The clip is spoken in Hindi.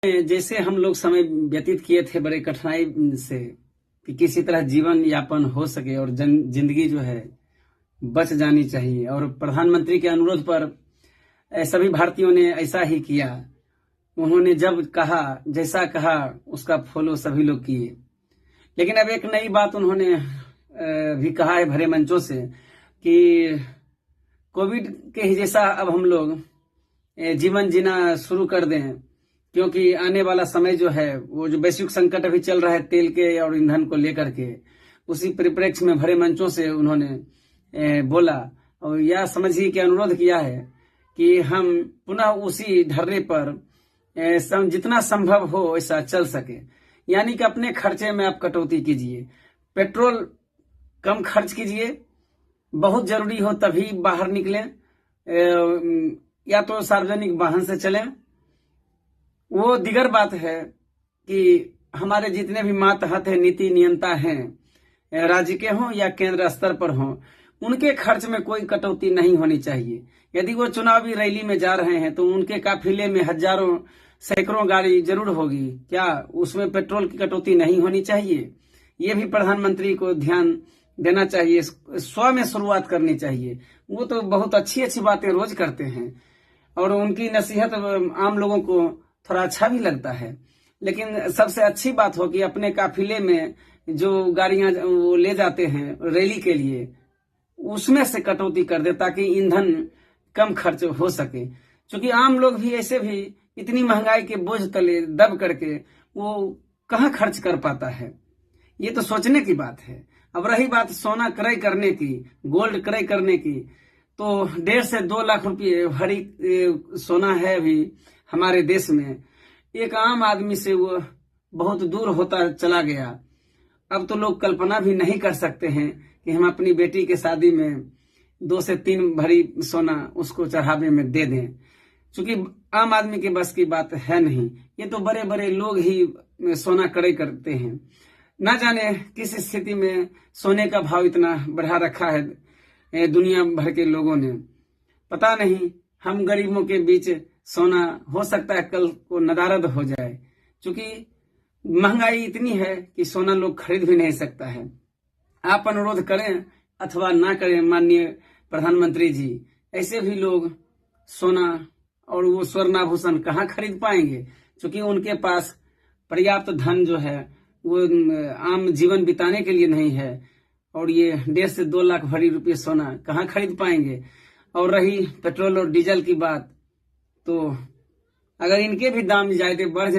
जैसे हम लोग समय व्यतीत किए थे बड़े कठिनाई से कि किसी तरह जीवन यापन हो सके और जिंदगी जो है बच जानी चाहिए। और प्रधानमंत्री के अनुरोध पर सभी भारतीयों ने ऐसा ही किया। उन्होंने जब कहा, जैसा कहा, उसका फॉलो सभी लोग किए। लेकिन अब एक नई बात उन्होंने भी कहा है भरे मंचों से कि कोविड के ही जैसा अब हम लोग जीवन जीना शुरू कर दें, क्योंकि आने वाला समय जो है वो जो वैश्विक संकट अभी चल रहा है तेल के और ईंधन को लेकर के, उसी परिप्रेक्ष्य में भरे मंचों से उन्होंने बोला और यह समझिए कि अनुरोध किया है कि हम पुनः उसी ढर्रे पर जितना संभव हो ऐसा चल सके। यानी कि अपने खर्चे में आप कटौती कीजिए, पेट्रोल कम खर्च कीजिए, बहुत जरूरी हो तभी बाहर निकलें, या तो सार्वजनिक वाहन से चलें। वो दिगर बात है कि हमारे जितने भी मातहत है, नीति नियंता हैं, राज्य के हों या केंद्र स्तर पर हों, उनके खर्च में कोई कटौती नहीं होनी चाहिए। यदि वो चुनावी रैली में जा रहे हैं तो उनके काफिले में हजारों सैकड़ों गाड़ी जरूर होगी, क्या उसमें पेट्रोल की कटौती नहीं होनी चाहिए? ये भी प्रधानमंत्री को ध्यान देना चाहिए, स्व में शुरुआत करनी चाहिए। वो तो बहुत अच्छी अच्छी बातें रोज करते हैं और उनकी नसीहत आम लोगों को थोड़ा अच्छा भी लगता है। लेकिन सबसे अच्छी बात हो कि अपने काफिले में जो गाड़ियां वो ले जाते हैं रैली के लिए, उसमें से कटौती कर दे ताकि ईंधन कम खर्च हो सके। क्योंकि आम लोग भी ऐसे भी इतनी महंगाई के बोझ तले दब करके वो कहाँ खर्च कर पाता है। ये तो सोचने की बात है। अब रही बात सोना क्रय करने की, गोल्ड क्रय करने की, तो 1.5 से 2 लाख रुपये भरी सोना है अभी हमारे देश में। एक आम आदमी से वो बहुत दूर होता चला गया। अब तो लोग कल्पना भी नहीं कर सकते हैं कि हम अपनी बेटी के शादी में 2 से 3 भरी सोना उसको चढ़ावे में दे दें, क्योंकि आम आदमी के बस की बात है नहीं। ये तो बड़े बड़े लोग ही सोना क्रय करते हैं। ना जाने किस स्थिति में सोने का भाव इतना बढ़ा रखा है दुनिया भर के लोगों ने। पता नहीं, हम गरीबों के बीच सोना हो सकता है कल को नदारद हो जाए, क्योंकि महंगाई इतनी है कि सोना लोग खरीद भी नहीं सकता है। आप अनुरोध करें अथवा ना करें माननीय प्रधानमंत्री जी, ऐसे भी लोग सोना और वो स्वर्णाभूषण कहाँ खरीद पाएंगे, क्योंकि उनके पास पर्याप्त धन जो है वो आम जीवन बिताने के लिए नहीं है। और ये 1.5 से 2 लाख भरी रुपये सोना कहाँ खरीद पाएंगे। और रही पेट्रोल और डीजल की बात, तो अगर इनके भी दाम ज्यादा बढ़